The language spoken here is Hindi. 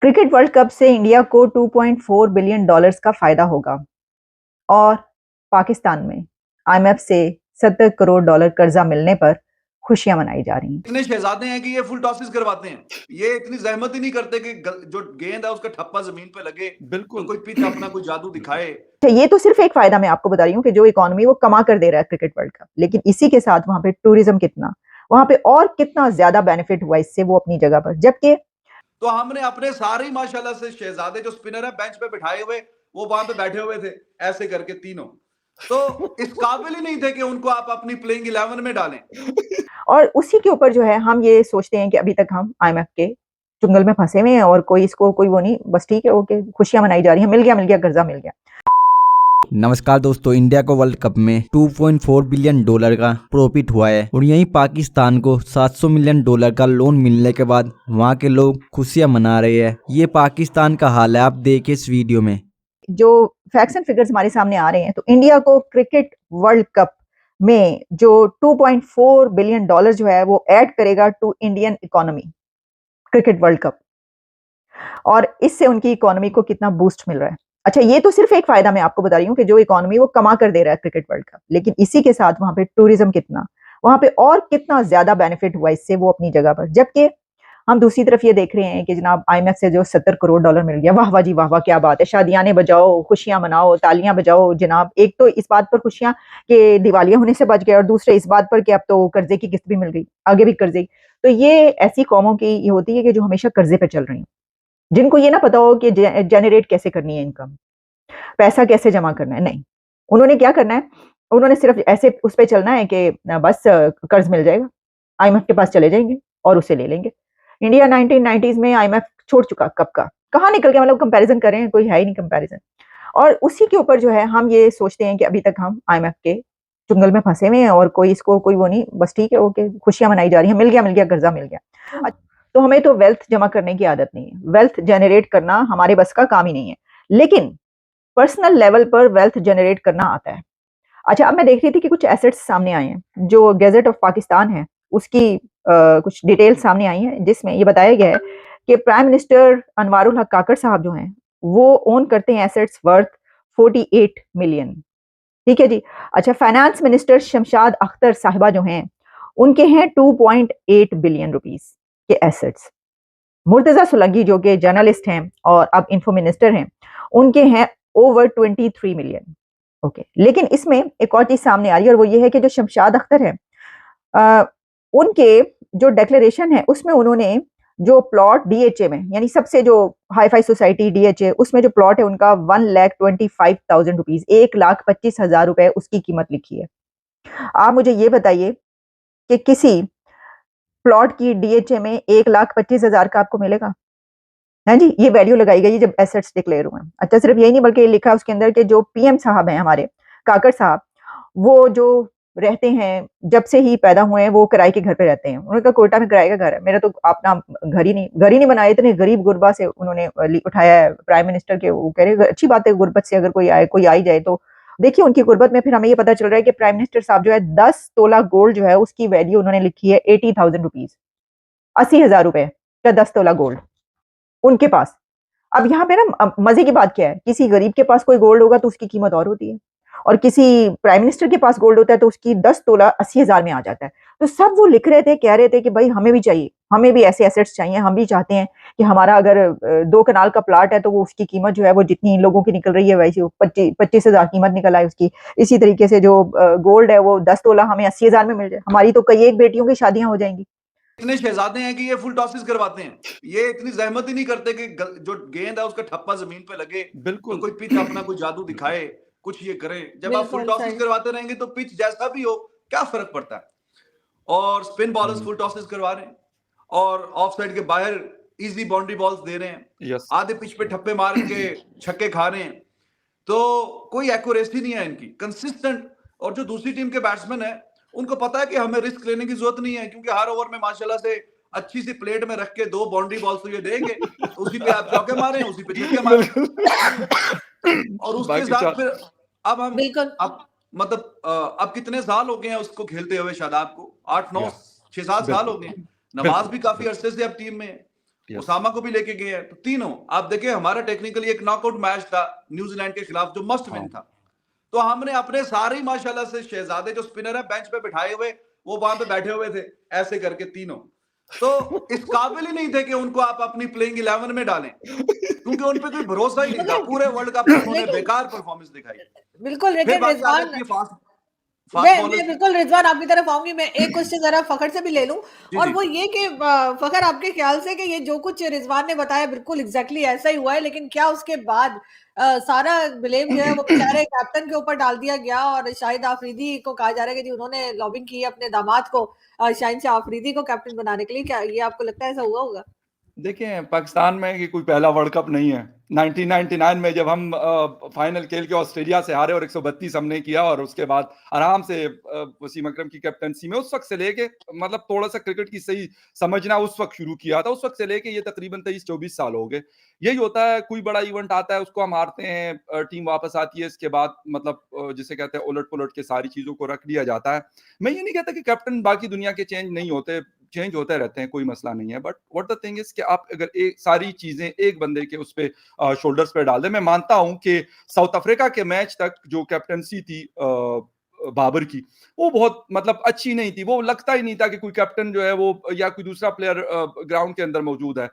क्रिकेट वर्ल्ड कप से इंडिया को 2.4 बिलियन डॉलर्स का फायदा होगा और पाकिस्तान में आईएमएफ से 70 करोड़ डॉलर कर्जा मिलने पर खुशियां मनाई जा रही हैं। इतने शहजादे हैं कि ये फुल टॉसेस करवाते हैं। ये इतनी जहमत ही नहीं करते कि जो गेंद है उसका ठप्पा जमीन पे लगे, तो कोई पिच अपना कोई जादू दिखाए। ये तो सिर्फ एक फायदा मैं आपको बता रही हूँ कि जो इकोनॉमी वो कमा कर दे रहा है क्रिकेट वर्ल्ड कप, लेकिन इसी के साथ वहां पे टूरिज्म कितना, वहां पे और कितना ज्यादा बेनिफिट हुआ इससे, वो अपनी जगह पर। जबकि तो हमने अपने सारे ही माशाल्लाह से शहजादे जो स्पिनर है बेंच पे बिठाए हुए, वो वहां पे बैठे हुए थे ऐसे करके तीनों, तो इस काबिल ही नहीं थे कि उनको आप अपनी प्लेइंग 11 में डालें। और उसी के ऊपर जो है हम ये सोचते हैं कि अभी तक हम आईएमएफ के चुंगल में फंसे हुए हैं और कोई इसको कोई वो नहीं, बस ठीक है, ओके, खुशियां मनाई जा रही हैं, मिल गया कर्जा मिल गया। नमस्कार दोस्तों, इंडिया को वर्ल्ड कप में 2.4 बिलियन डॉलर का प्रॉफिट हुआ है और यहीं पाकिस्तान को 700 मिलियन डॉलर का लोन मिलने के बाद वहां के लोग खुशियां मना रहे हैं। ये पाकिस्तान का हाल है, आप देखिए इस वीडियो में। जो फैक्ट्स एंड फिगर्स हमारे सामने आ रहे हैं, तो इंडिया को क्रिकेट वर्ल्ड कप में जो 2.4 बिलियन डॉलर जो है वो ऐड करेगा to Indian economy, cricket world cup, और इससे उनकी इकोनॉमी को कितना बूस्ट मिल रहा है। अच्छा, ये तो सिर्फ एक फायदा मैं आपको बता रही हूँ कि जो इकोनॉमी वो कमा कर दे रहा है क्रिकेट वर्ल्ड कप, लेकिन इसी के साथ वहां पे टूरिज्म कितना, वहां पे और कितना ज्यादा बेनिफिट हुआ इससे, वो अपनी जगह पर। जबकि हम दूसरी तरफ ये देख रहे हैं कि जनाब आईएमएफ से जो 70 करोड़ डॉलर मिल गया, वाह वाह जी वाह वाह, क्या बात है, शादियां बजाओ, खुशियां मनाओ, तालियां बजाओ जनाब। एक तो इस बात पर खुशियां कि दिवालिया होने से बच गए, और दूसरे इस बात पर कि अब तो कर्जे की किस्त भी मिल गई, आगे भी कर्जे। तो ये ऐसी कौमों की ये होती है कि जो हमेशा कर्जे पे चल रही है, जिनको ये ना पता हो कि जनरेट कैसे करनी है इनकम, पैसा कैसे जमा करना है। नहीं, उन्होंने क्या करना है, उन्होंने सिर्फ ऐसे उस पे चलना है कि बस कर्ज मिल जाएगा, आईएमएफ के पास चले जाएंगे और उसे ले लेंगे। इंडिया 1990s में आईएमएफ छोड़ चुका, कब का, कहाँ निकल गया, मतलब कंपैरिजन करें, कोई है ही नहीं कंपैरिजन। और उसी के ऊपर जो है हम ये सोचते हैं कि अभी तक हम आईएमएफ के चुंगल में फंसे हुए हैं और कोई इसको कोई वो नहीं, बस ठीक है, ओके, खुशियां मनाई जा रही हैं, मिल गया कर्जा मिल गया। तो हमें तो वेल्थ जमा करने की आदत नहीं है, वेल्थ जनरेट करना हमारे बस का काम ही नहीं है, लेकिन पर्सनल लेवल पर वेल्थ जनरेट करना आता है। अच्छा, अब मैं देख रही थी कि कुछ एसेट्स सामने आए हैं, जो गैजेट ऑफ पाकिस्तान है उसकी कुछ डिटेल सामने आई है, जिसमें ये बताया गया है कि प्राइम मिनिस्टर अनवारुल हक काकड़ साहब जो हैं वो ओन करते हैं एसेट्स वर्थ 48 मिलियन। ठीक है जी। अच्छा, फाइनेंस मिनिस्टर शमशाद अख्तर साहिबा जो हैं उनके हैं 2.8 बिलियन रुपीस के एसेट्स। मुर्तजा सुलंगी जो कि जर्नलिस्ट हैं और अब इंफो मिनिस्टर हैं, उनके हैं ओवर 23 मिलियन। ओके, लेकिन इसमें एक और चीज सामने आ रही है, और वो ये है कि जो शमशाद अख्तर है, उनके जो डिक्लेरेशन है उसमें उन्होंने जो प्लॉट डीएचए में, यानी सबसे जो हाई फाई सोसाइटी डीएचए, उसमें जो प्लॉट है उनका 1,25,000 रुपीज, 1,25,000 रुपए उसकी कीमत लिखी है। आप मुझे ये बताइए कि किसी प्लॉट की डीएचए में 1,25,000 का आपको मिलेगा? हाँ जी, ये वैल्यू लगाई गई जब एसेट्स डिक्लेयर हुए। अच्छा, सिर्फ यही नहीं बल्कि लिखा है उसके अंदर के जो पीएम साहब हैं हमारे काकड़ साहब, वो जो रहते हैं, जब से ही पैदा हुए हैं वो किराए के घर पे रहते हैं। उनका कोयटा में किराए का घर है, मेरा तो अपना घर ही नहीं बनाया, इतने गरीब गुरबा से उन्होंने उठाया है प्राइम मिनिस्टर के। वो कह रहे अच्छी बात है, गुर्बत से अगर कोई आई जाए तो देखिए उनकी गुर्बत में फिर हमें ये पता चल रहा है कि प्राइम मिनिस्टर साहब जो है 10 तोला गोल्ड जो है उसकी वैल्यू उन्होंने लिखी है 80,000 रुपीज, 80,000 रुपए का 10 तोला गोल्ड उनके पास। अब यहाँ पे ना मजे की बात क्या है, किसी गरीब के पास कोई गोल्ड होगा तो उसकी कीमत और होती है, और किसी प्राइम मिनिस्टर के पास गोल्ड होता है तो उसकी 10 तोला 80,000 में आ जाता है। तो सब वो लिख रहे थे, कह रहे थे कि भाई हमें भी चाहिए, हमें भी ऐसे एसेट्स चाहिए, हम भी चाहते हैं कि हमारा अगर 2 कनाल का प्लाट है तो वो उसकी कीमत जो है वो जितनी इन लोगों की निकल रही है वैसे 25,000 कीमत निकल आए उसकी। इसी तरीके से जो गोल्ड है वो 10 तोला हमें 80,000 में मिल जाए, हमारी तो कई एक बेटियों की शादियां हो जाएंगी। इतने शहजादे हैं कि ये फुल टॉसेस करवाते हैं। ये इतनी जहमत ही नहीं करते कि जो गेंद है उसका ठप्पा जमीन पे लगे, तो कोई पिच अपना कोई जादू दिखाए, कुछ ये करे। जब आप फुल टॉसेस करवाते रहेंगे तो पिच जैसा भी हो क्या फर्क पड़ता है। और स्पिन बॉलर्स फुल टॉसेस करवा रहे हैं और ऑफ साइड के बाहर इजी बाउंड्री बॉल्स दे रहे हैं, आधे पिच पे ठप्पे मार के छक्के खा रहे हैं। तो कोई एक्यूरेसी नहीं है इनकी, कंसिस्टेंट। और जो दूसरी टीम के बैट्समैन है उनको पता है कि हमें रिस्क लेने की जरूरत नहीं है, क्योंकि हर ओवर में माशाल्लाह से अच्छी सी प्लेट में रख के 2 बाउंड्री बॉल्स तो ये देंगे, तो उसी पे आप चौके मारें, उसी पे छक्के मारें। और उसके साथ फिर अब हम अब मतलब अब कितने साल हो गए हैं उसको खेलते हुए, शादाब को 8 9 6 7 साल हो गए हैं। नवाज भी काफी अरसे से अब टीम में है, उसामा को भी लेके गए हैं। तो तीनों आप देखिए, हमारा टेक्निकली एक नॉकआउट मैच था न्यूजीलैंड के खिलाफ जो मस्ट विन था, तो हमने अपने सारे ही माशाल्लाह से शहजादे जो स्पिनर है बेंच पे बिठाए हुए, वो वहां पे बैठे हुए थे ऐसे करके तीनों, तो इस काबिल ही नहीं थे कि उनको आप अपनी प्लेइंग 11 में डालें, क्योंकि उन पे कोई भरोसा ही नहीं था। पूरे वर्ल्ड कप में उन्होंने बेकार परफॉर्मेंस दिखाई। बिल्कुल, फिर लेकिन बाकी आ रिजवान, जाती है फास्ट मैं बॉलर्स। बिल्कुल रिजवान आपकी तरफ आऊंगी। मैं एक क्वेश्चन जरा फखर से भी ले लूं, जी और जी वो ये कि फखर, आपके ख्याल से कि ये जो कुछ रिजवान ने बताया बिल्कुल एग्जैक्टली ऐसा ही हुआ है, लेकिन क्या उसके बाद सारा ब्लेम जो है वो बेचारे कैप्टन के ऊपर डाल दिया गया, और शाहिद आफरीदी को कहा जा रहा है कि जी उन्होंने लॉबिंग की है अपने दामाद को, शाहिन शाह आफरीदी को कैप्टन बनाने के लिए? क्या ये आपको लगता है ऐसा हुआ होगा? देखिए, पाकिस्तान में ये कोई पहला वर्ल्ड कप नहीं है। 1999 में जब हम फाइनल खेल के ऑस्ट्रेलिया से हारे और 132 हमने किया, और उसके बाद आराम से वसीम अकरम की कैप्टनसी में उस वक्त से लेके मतलब थोड़ा सा क्रिकेट की सही समझना उस वक्त शुरू किया था। उस वक्त से लेके ये तकरीबन 23-24 साल हो गए। यही होता है, कोई बड़ा इवेंट आता है, उसको हम हारते हैं, टीम वापस आती है, इसके बाद मतलब जिसे कहते हैं उलट पुलट के सारी चीजों को रख लिया जाता है। मैं ये नहीं कहता कि कैप्टन बाकी दुनिया के चेंज नहीं होते, चेंज होते रहते हैं, कोई मसला नहीं है, but what the thing is कि आप अगर एक सारी चीजें एक बंदे के उस पे शोल्डर्स पे डाल दें। मैं मानता हूं कि साउथ अफ्रीका के मैच तक जो कैप्टनसी थी बाबर की, वो बहुत मतलब अच्छी नहीं थी। वो लगता ही नहीं था कि कोई कैप्टन जो है वो या कोई दूसरा प्लेयर ग्राउंड के अंदर मौजूद है।